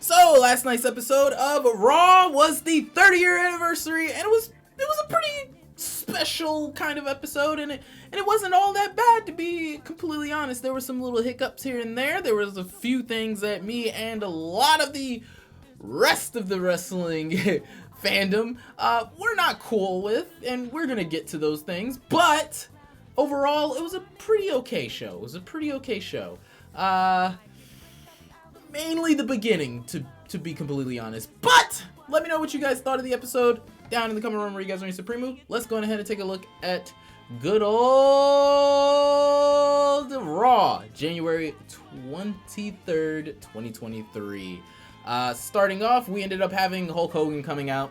So last night's episode of Raw was the 30-year anniversary, and it was a pretty special kind of episode, and it wasn't all that bad, to be completely honest. There were some little hiccups here and there. There was a few things that me and a lot of the rest of the wrestling fandom were not cool with, and we're gonna get to those things. But overall, it was a pretty okay show. Mainly the beginning, to be completely honest. But let me know what you guys thought of the episode down in the comment room where you guys are in Supremo. Let's go ahead and take a look at good old Raw, January 23rd, 2023. Starting off, we ended up having Hulk Hogan coming out.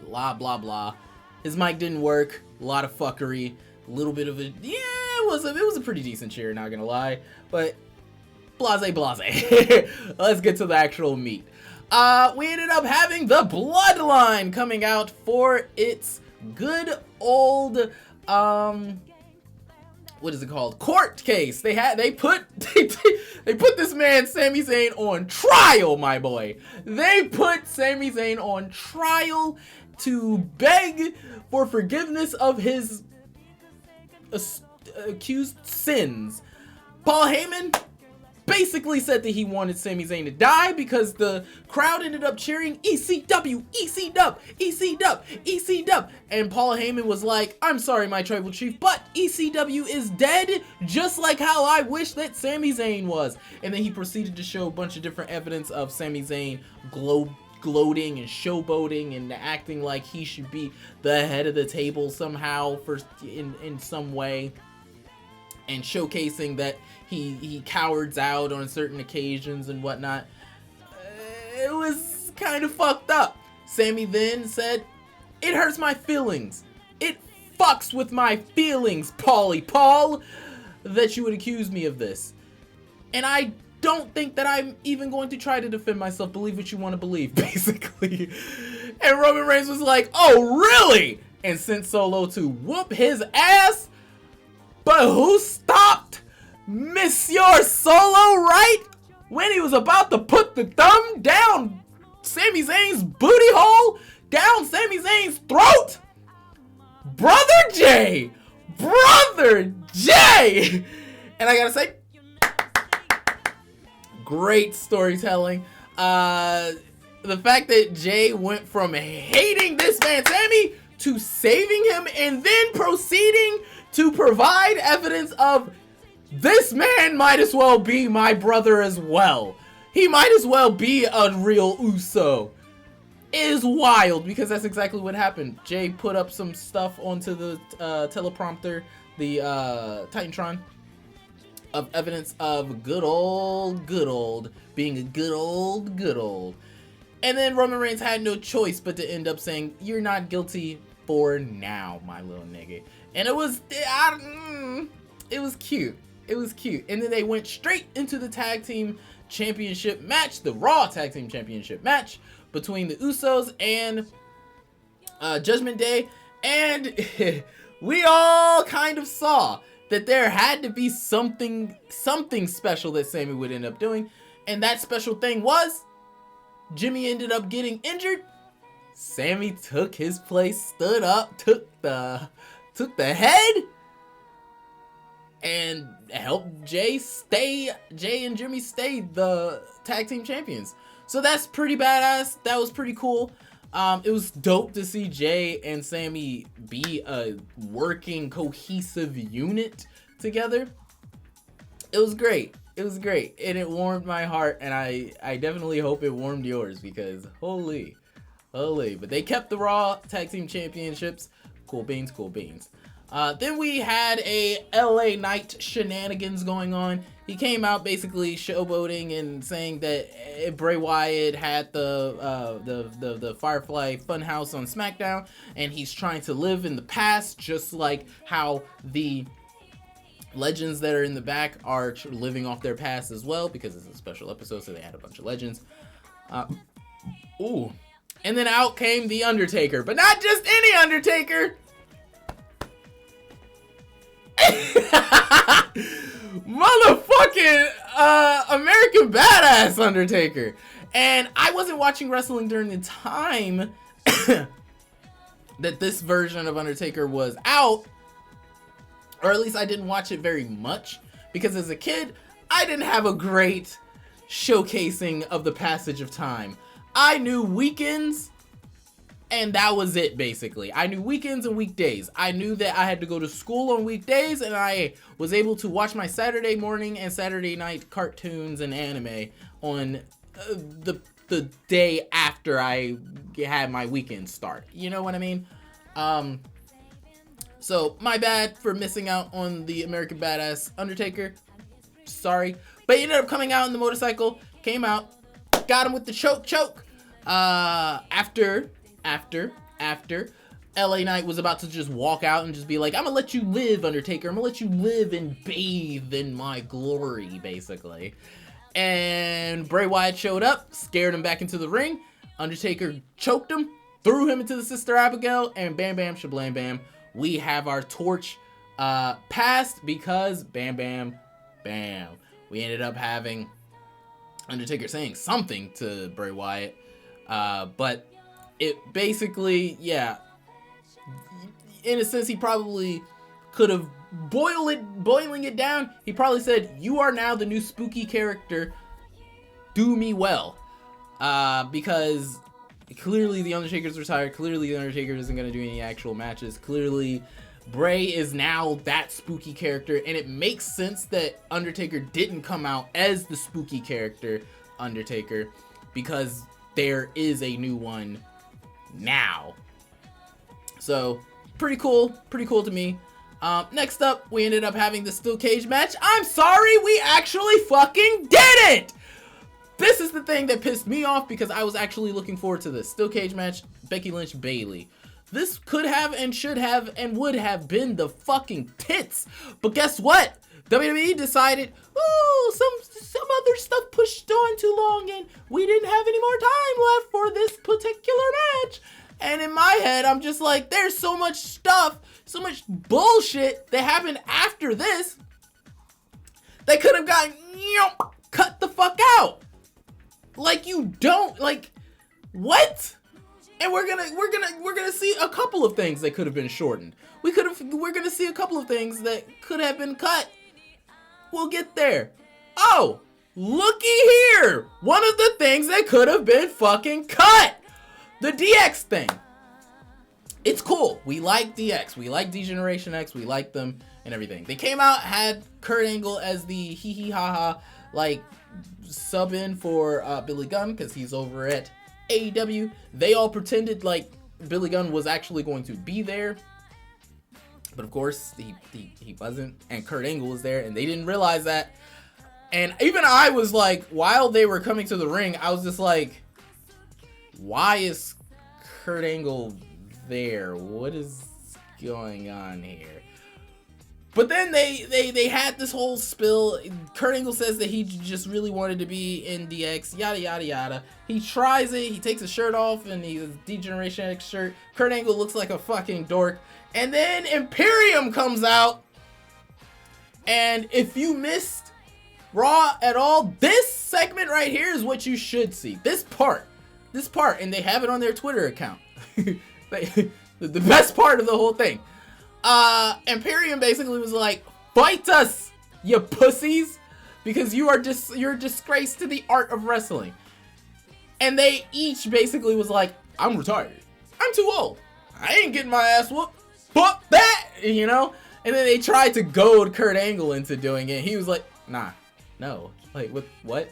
Blah, blah, blah. His mic didn't work. A lot of fuckery. A little bit of a... Yeah, it was a pretty decent cheer, not gonna lie. But... blase. Let's get to the actual meat. We ended up having the Bloodline coming out for its good old what is it called? Court case. They put this man Sami Zayn on trial, my boy. They put Sami Zayn on trial to beg for forgiveness of his accused sins. Paul Heyman basically said that he wanted Sami Zayn to die because the crowd ended up cheering ECW, ECW. And Paul Heyman was like, I'm sorry, my tribal chief, but ECW is dead, just like how I wish that Sami Zayn was. And then he proceeded to show a bunch of different evidence of Sami Zayn gloating and showboating and acting like he should be the head of the table somehow in some way. And showcasing that he cowards out on certain occasions and whatnot. It was kind of fucked up. Sami then said, it hurts my feelings. It fucks with my feelings, Paul, that you would accuse me of this. And I don't think that I'm even going to try to defend myself. Believe what you want to believe, basically. And Roman Reigns was like, oh, really? And sent Solo to whoop his ass. But who stopped Monsieur Solo right when he was about to put the thumb down Sami Zayn's booty hole, down Sami Zayn's throat? Brother Jay! And I gotta say, great storytelling. The fact that Jay went from hating this man Sami to saving him and then proceeding to provide evidence of this man might as well be my brother as well. He might as well be a real Uso. It is wild because that's exactly what happened. Jay put up some stuff onto the teleprompter, the Titantron, of evidence of good old being a good old. And then Roman Reigns had no choice but to end up saying, you're not guilty for now, my little nigga. And it was cute. And then they went straight into the tag team championship match, the Raw tag team championship match between the Usos and Judgment Day. And we all kind of saw that there had to be something special that Sami would end up doing. And that special thing was Jimmy ended up getting injured. Sami took his place, stood up, took the head, and helped Jay and Jimmy stay the tag team champions. So that's pretty badass. That was pretty cool. It was dope to see Jay and Sami be a working, cohesive unit together. It was great. And it warmed my heart, and I definitely hope it warmed yours, because holy. But they kept the Raw tag team championships. Cool beans. Then we had a LA Knight shenanigans going on. He came out basically showboating and saying that Bray Wyatt had the Firefly Funhouse on SmackDown, and he's trying to live in the past, just like how the legends that are in the back are living off their past as well, because it's a special episode, so they had a bunch of legends. And then out came The Undertaker, but not just any Undertaker. Motherfucking American Badass Undertaker. And I wasn't watching wrestling during the time that this version of Undertaker was out, or at least I didn't watch it very much, because as a kid, I didn't have a great showcasing of the passage of time. I knew weekends, and that was it, basically. I knew weekends and weekdays. I knew that I had to go to school on weekdays, and I was able to watch my Saturday morning and Saturday night cartoons and anime on the day after I had my weekend start. You know what I mean? So my bad for missing out on the American Badass Undertaker. Sorry. But he ended up coming out on the motorcycle, came out, got him with the choke. After LA Knight was about to just walk out and just be like, I'm gonna let you live, Undertaker. I'm gonna let you live and bathe in my glory, basically. And Bray Wyatt showed up, scared him back into the ring. Undertaker choked him, threw him into the Sister Abigail, and bam, bam, shablam, bam. We have our torch passed because bam, bam, bam. We ended up having Undertaker saying something to Bray Wyatt. But it basically, yeah, in a sense, he probably could have boiling it down. He probably said, you are now the new spooky character. Do me well. Because clearly the Undertaker's retired. Clearly the Undertaker isn't going to do any actual matches. Clearly Bray is now that spooky character. And it makes sense that Undertaker didn't come out as the spooky character Undertaker, because there is a new one now. So pretty cool to me. Next up, we ended up having the steel cage match. I'm sorry, we actually fucking did it! This is the thing that pissed me off, because I was actually looking forward to this steel cage match. Becky Lynch, Bayley. This could have and should have and would have been the fucking tits. But guess what? WWE decided, ooh, some other stuff pushed on too long, and we didn't have any more time left for this particular match. And in my head, I'm just like, there's so much stuff, so much bullshit that happened after this. They could have gotten cut the fuck out. Like, you don't, like, what? And we're gonna see a couple of things that could have been shortened. We're gonna see a couple of things that could have been cut. We'll get there. Oh, looky here. One of the things that could have been fucking cut. The DX thing. It's cool. We like DX. We like D-Generation X. We like them and everything. They came out, had Kurt Angle as the hee-hee-ha-ha, like, sub-in for Billy Gunn, because he's over at AEW. They all pretended like Billy Gunn was actually going to be there. But of course, he wasn't, and Kurt Angle was there, and they didn't realize that. And even I was like, while they were coming to the ring, I was just like, why is Kurt Angle there? What is going on here? But then they had this whole spill. Kurt Angle says that he just really wanted to be in DX, yada, yada, yada. He tries it. He takes his shirt off, and he's D-Generation X shirt. Kurt Angle looks like a fucking dork. And then Imperium comes out. And if you missed Raw at all, this segment right here is what you should see. This part, and they have it on their Twitter account. The best part of the whole thing. Imperium basically was like, fight us, you pussies, because you're a disgrace to the art of wrestling. And they each basically was like, I'm retired. I'm too old. I ain't getting my ass whooped. Fuck that, you know? And then they tried to goad Kurt Angle into doing it. He was like, nah, no. Like, what?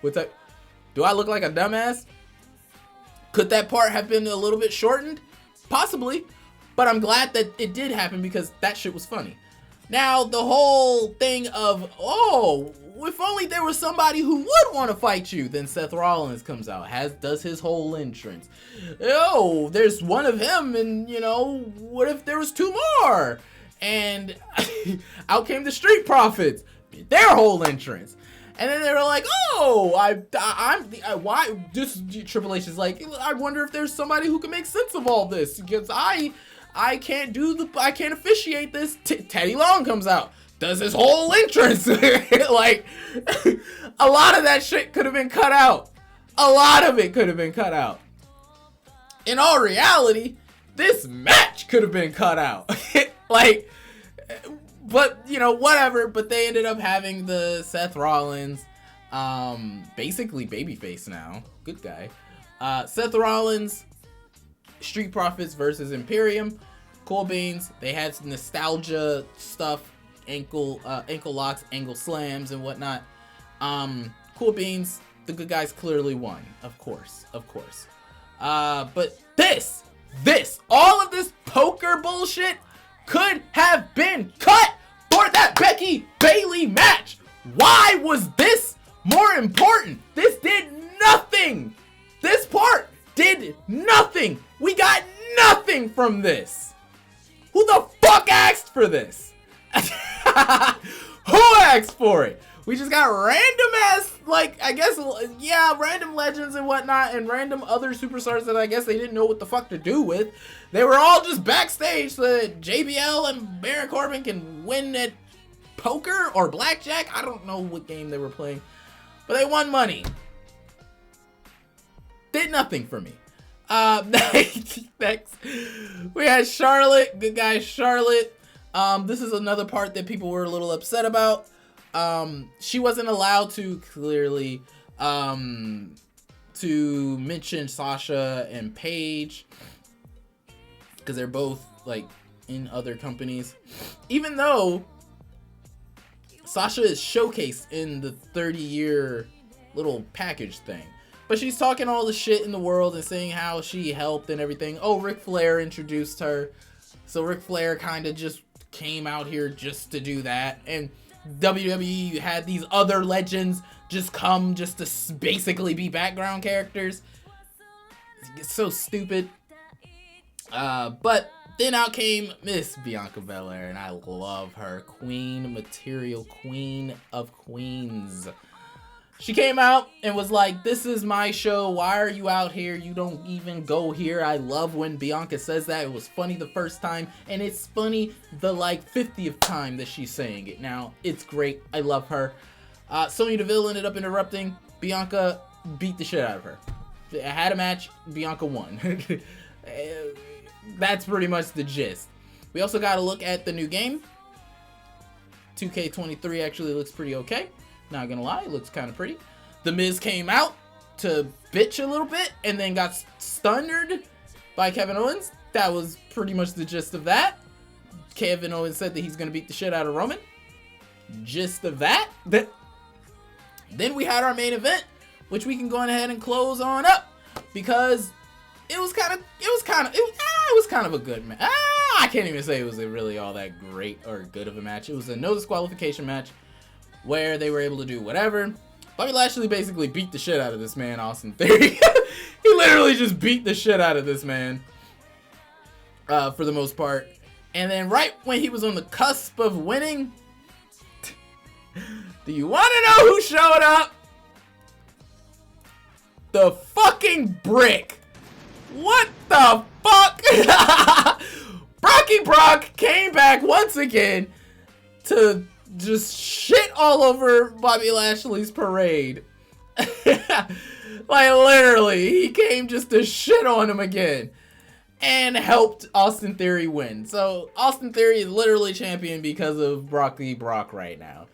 What's up? Do I look like a dumbass? Could that part have been a little bit shortened? Possibly. But I'm glad that it did happen, because that shit was funny. Now, the whole thing of, oh, if only there was somebody who would want to fight you, then Seth Rollins comes out, does his whole entrance. Oh, there's one of him, and, you know, what if there was two more? And out came the Street Profits, their whole entrance. And then they were like, oh, why, this Triple H is like, I wonder if there's somebody who can make sense of all this, because I can't officiate this. Teddy Long comes out. does his whole entrance. Like, a lot of that shit could have been cut out. A lot of it could have been cut out. In all reality, this match could have been cut out. Like, but, you know, whatever. But they ended up having the Seth Rollins, basically babyface now. Good guy. Seth Rollins, Street Profits versus Imperium. Cool beans. They had some nostalgia stuff. Ankle locks, ankle slams, and whatnot. Cool beans. The good guys clearly won. Of course. But all of this poker bullshit could have been cut for that Becky Bayley match. Why was this more important? This did nothing. This part did nothing. We got nothing from this. Who the fuck asked for this? Who asked for it? We just got random ass, like, I guess, yeah, random legends and whatnot, and random other superstars that I guess they didn't know what the fuck to do with. They were all just backstage so that JBL and Baron Corbin can win at poker or blackjack. I don't know what game they were playing, but they won money. Did nothing for me. Next, we had Charlotte, good guy Charlotte. This is another part that people were a little upset about. She wasn't allowed to clearly to mention Sasha and Paige because they're both like in other companies, even though Sasha is showcased in the 30-year little package thing. But she's talking all the shit in the world and saying how she helped and everything. Oh, Ric Flair introduced her. So Ric Flair kind of just came out here just to do that. And WWE had these other legends just come just to basically be background characters. It's so stupid. But then out came Miss Bianca Belair, and I love her. Queen material, queen of queens. She came out and was like, this is my show. Why are you out here? You don't even go here. I love when Bianca says that. It was funny the first time, and it's funny the like 50th time that she's saying it. Now, it's great. I love her. Sonya Deville ended up interrupting. Bianca beat the shit out of her. I had a match. Bianca won. That's pretty much the gist. We also got to look at the new game. 2K23 actually looks pretty okay. Not gonna lie, it looks kind of pretty. The Miz came out to bitch a little bit and then got stunned by Kevin Owens. That was pretty much the gist of that. Kevin Owens said that he's gonna beat the shit out of Roman. Gist of that. Then we had our main event, which we can go ahead and close on up because it was kind of a good match. I can't even say it was really all that great or good of a match. It was a no disqualification match where they were able to do whatever. Bobby Lashley basically beat the shit out of this man, Austin Theory. He literally just beat the shit out of this man for the most part. And then right when he was on the cusp of winning, do you want to know who showed up? The fucking Brick. What the fuck? Brocky Brock came back once again to just shit all over Bobby Lashley's parade. Like, literally, he came just to shit on him again and helped Austin Theory win. So Austin Theory is literally champion because of Brocky Brock right now.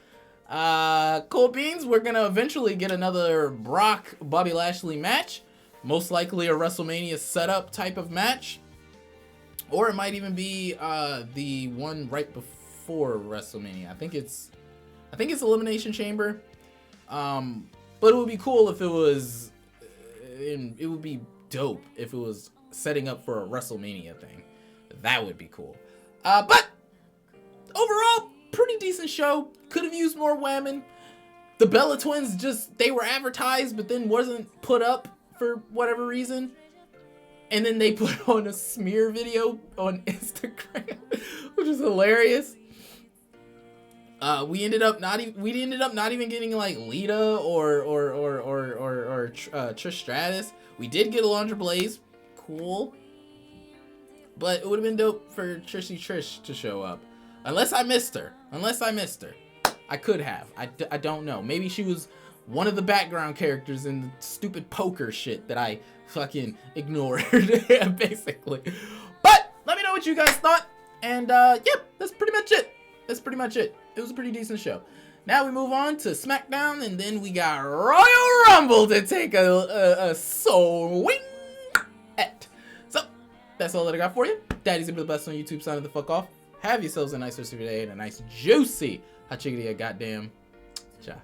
Cool beans, we're gonna eventually get another Brock Bobby Lashley match, most likely a WrestleMania setup type of match, or it might even be the one right before WrestleMania. I think it's Elimination Chamber. But it would be cool if it was, it would be dope if it was setting up for a WrestleMania thing. That would be cool. But overall, pretty decent show. Could have used more women. The Bella Twins they were advertised, but then wasn't put up for whatever reason. And then they put on a smear video on Instagram, which is hilarious. We ended up not even getting like Lita or Trish Stratus. We did get Alundra Blaze, cool, but it would have been dope for Trish to show up. Unless I missed her. I could have. I don't know. Maybe she was one of the background characters in the stupid poker shit that I fucking ignored, basically. But let me know what you guys thought. And yep, that's pretty much it. It was a pretty decent show. Now we move on to SmackDown, and then we got Royal Rumble to take a swing at. So that's all that I got for you. Daddy's the best on YouTube. Signing the fuck off. Have yourselves a nice rest of your day and a nice juicy hot chickadee goddamn. Ciao.